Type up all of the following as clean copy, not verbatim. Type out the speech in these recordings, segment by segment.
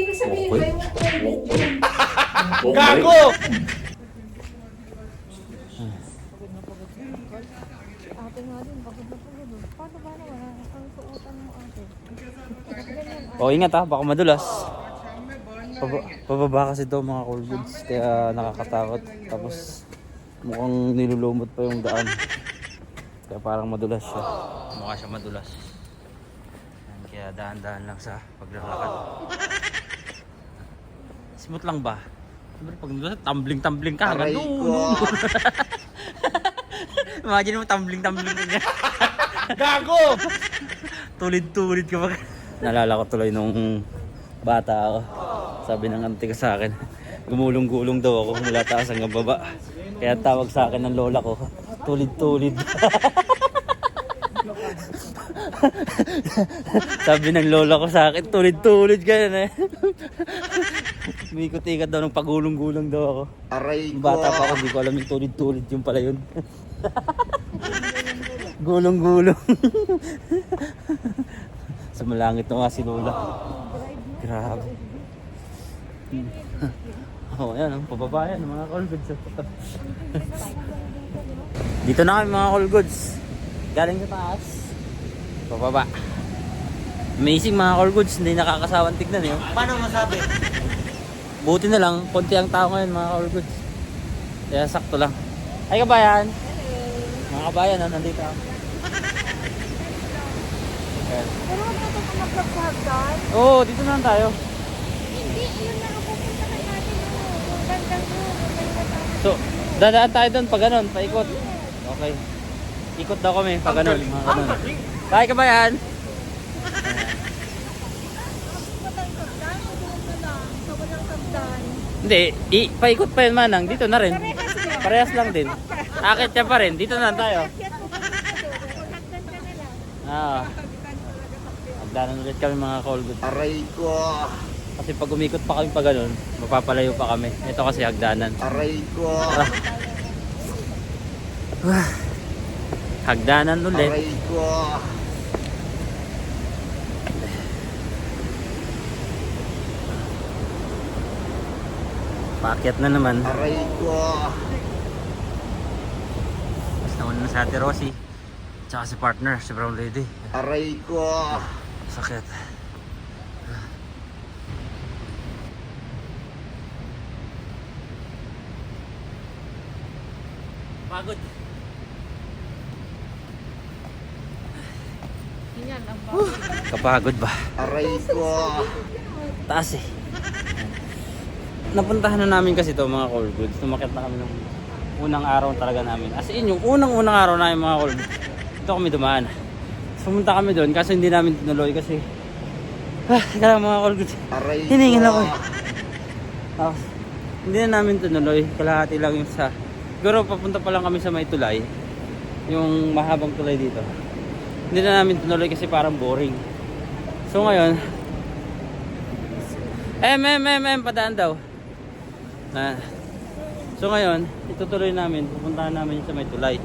ibig sabihin, Okay. may COVID yun. Gago! Ate nga din, pagod na pagod. Paano ba naman? Ang suotan mo ate. O ingat ha, baka madulas. Pababa kasi ito mga cool goods, kaya nakakatakot. Tapos mukhang nilulumot pa yung daan. Kaya parang madulas siya. Mukha siya madulas. Yan, kaya dahan-dahan lang sa paglalakad. Smooth lang ba? Siyempre pag nadulas, tumbling-tumbling ka hanggang doon. Imagine mo tumbling-tumbling ka. Gago! Tulid-tulid ka pa. Naalala ko tuloy nung bata ako. Sabi ng auntie ko sa akin, gumulong-gulong daw ako mula taas hanggang baba. Kaya tawag sa akin ng lola ko, tulid-tulid. Sabi ng lola ko sa akin, tulid-tulid ka na eh. Umikot-ikat daw ng pagulong-gulong daw ako. Aray ko! Bata pa ako, hindi ko alam yung tulid-tulid yung pala yun. Gulong-gulong. Sa malangit na nga si lola. Grabe. Oh, yan ang pababa yan, mga call goods. Dito na kami mga call goods. Galing sa taas. Pababa. Amazing mga call goods, hindi nakakasawang tignan eh. Paano masabi? Buti na lang, konti ang tao ngayon mga call goods. Kaya sakto lang. Ay kabayan! Mga kabayan, nandito ako. Ayan. Pero huwag natin umaklap sa hagdan. Oo, dito na lang tayo. Hindi, yun na ang pupunta kay natin. Yung gandang doon. So, dadaan tayo doon pag ganun, paikot. Okay. Ikot daw kami pag ganun, mga ganun. Bye kabayan! Patay hagdan, doon na lang. Sa walang hagdan. Hindi, paikot pa yun manang, dito na rin. Parehas lang din. Akit siya pa rin, dito na lang tayo. Kaya pupunta ka doon. Kung hagdan ka na lang. Magdanan ulit kami mga call goods. Aray ko! Kasi pag umikot pa kami pa ganun, mapapalayo pa kami. Ito kasi hagdanan. Aray ko! Hagdanan ulit. Aray ko! Paakyat na naman. Aray ko! Mas nauna na si Ate Rosie. Tsaka si partner, si Brown Lady. Aray ko! Sakit. Pagod. Yan ang bagay. Kapagod ba? Aray ko! Taas eh. Napuntahan na namin kasi ito mga call goods. Tumakit na kami ng unang araw talaga namin. As in yung unang araw namin mga call goods. Ito kami dumaan. Pumunta kami doon kaso hindi namin tinuloy kasi kaya mga call goods. Aray ko! Hiningin ako eh. Tapos, hindi na namin tinuloy. Kalahati lang yung sa... Siguro papunta pa lang kami sa may tulay. Yung mahabang tulay dito. Hindi na namin tinuloy kasi parang boring. So ngayon, padaan daw. So ngayon, itutuloy namin. Pupuntahan namin sa may tulay.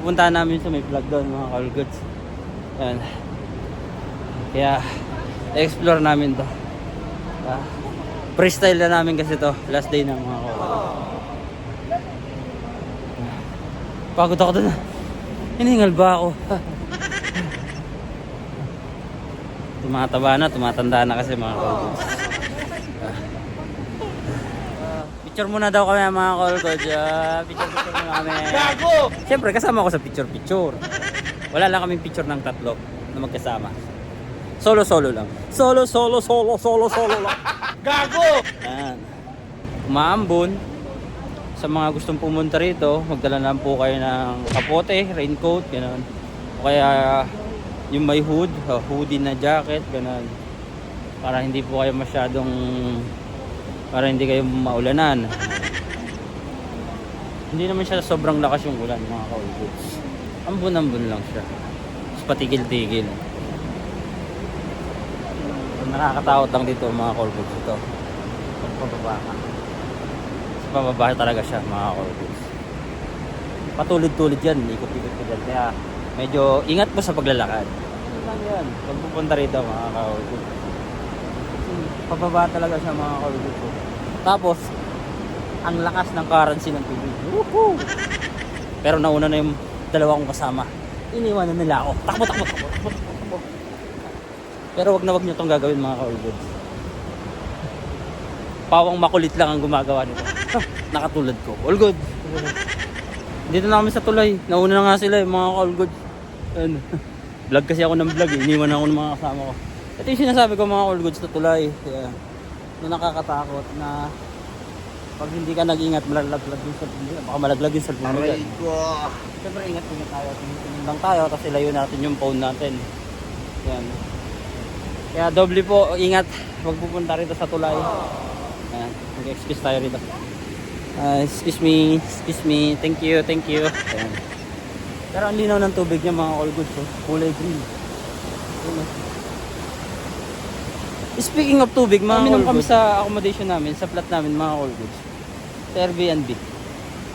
Pupuntahan namin sa may vlog doon mga call goods. Ayan. Kaya, explore namin to. Freestyle na namin kasi to. Last day ng mga call goods. Pagod ako doon. Hiningal ba ako? Tumataba na, tumatanda na kasi mga call goods. Picture muna daw kami mga call goods. Picture muna kami. Gago! Siyempre kasama ako sa picture. Wala lang kaming picture ng tatlo na magkasama. Solo lang. Solo lang. Gago! Ayan. Umaambon. Sa mga gustong pumunta rito, magdala lang po kayo ng kapote, raincoat, gano'n. O kaya yung may hoodie na jacket, gano'n. Para hindi po kayo para hindi kayo maulanan. Hindi naman siya sobrang lakas yung ulan mga ka-goods. Ambon-ambon lang siya. Tapos patigil-tigil. Nakakatakot lang dito mga ka-goods ito. Pababa ka. Pababa talaga siya mga ka-goods. Patulid-tulid yan, ikot-ikot ka dyan. Kaya medyo ingat mo sa paglalakad. Ano lang yan, pag pupunta rito mga ka-goods. pababa talaga siya mga ka-all-goods ko. Tapos, ang lakas ng currency ng tubig. Woohoo! Pero nauna na yung dalawa kong kasama. Iniwanan nila ako. Takbo. Pero wag na wag nyo itong gagawin mga ka-all-goods. Pawang makulit lang ang gumagawa nito. Nakatulad ko. All good. Dito na kami sa tulay. Nauna na nga sila mga ka-all-goods. Vlog kasi ako ng vlog eh. Iniwan ako ng mga kasama ko. Ito yung sinasabi ko mga all-goods na tulay. Kaya, na nakakatakot na pag hindi ka nag-ingat, malalaglag yung cellphone mo. Baka malaglag yung cellphone mo. Aray ko. Siyempre ingat tayo. Tingin lang tayo kasi layo natin yung phone natin. Yan. Kaya doble po, ingat. Huwag pupunta rito sa tulay. Ayan, mag-excuse tayo rito. Excuse me. Thank you. Ayan. Pero ang linaw ng tubig niya mga all-goods. Kulay green. Ayan. Speaking of tubig, mga all-goods. Kami sa accommodation namin, sa flat namin mga all-goods. Sa Airbnb.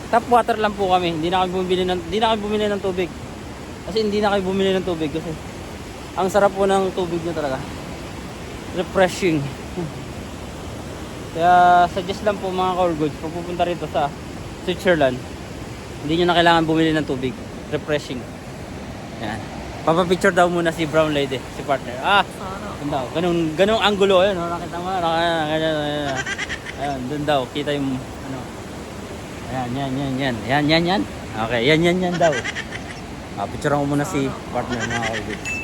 Tap water lang po kami. Hindi na kami bumili ng tubig. Kasi hindi na kayo bumili ng tubig kasi ang sarap po ng tubig niya talaga. Refreshing. Kaya suggest lang po mga ka-all-goods, pag pupunta rito sa Switzerland, hindi nyo na kailangan bumili ng tubig. Refreshing. Yan. Papapicture daw muna si brown lady, si partner. Doon daw. Ganong angulo. Ayun, nakita mo. Ayun, doon daw. Kita yung ano. Ayan. Yan. Okay, yan daw. Picture mo muna si partner mga ka-all-goods.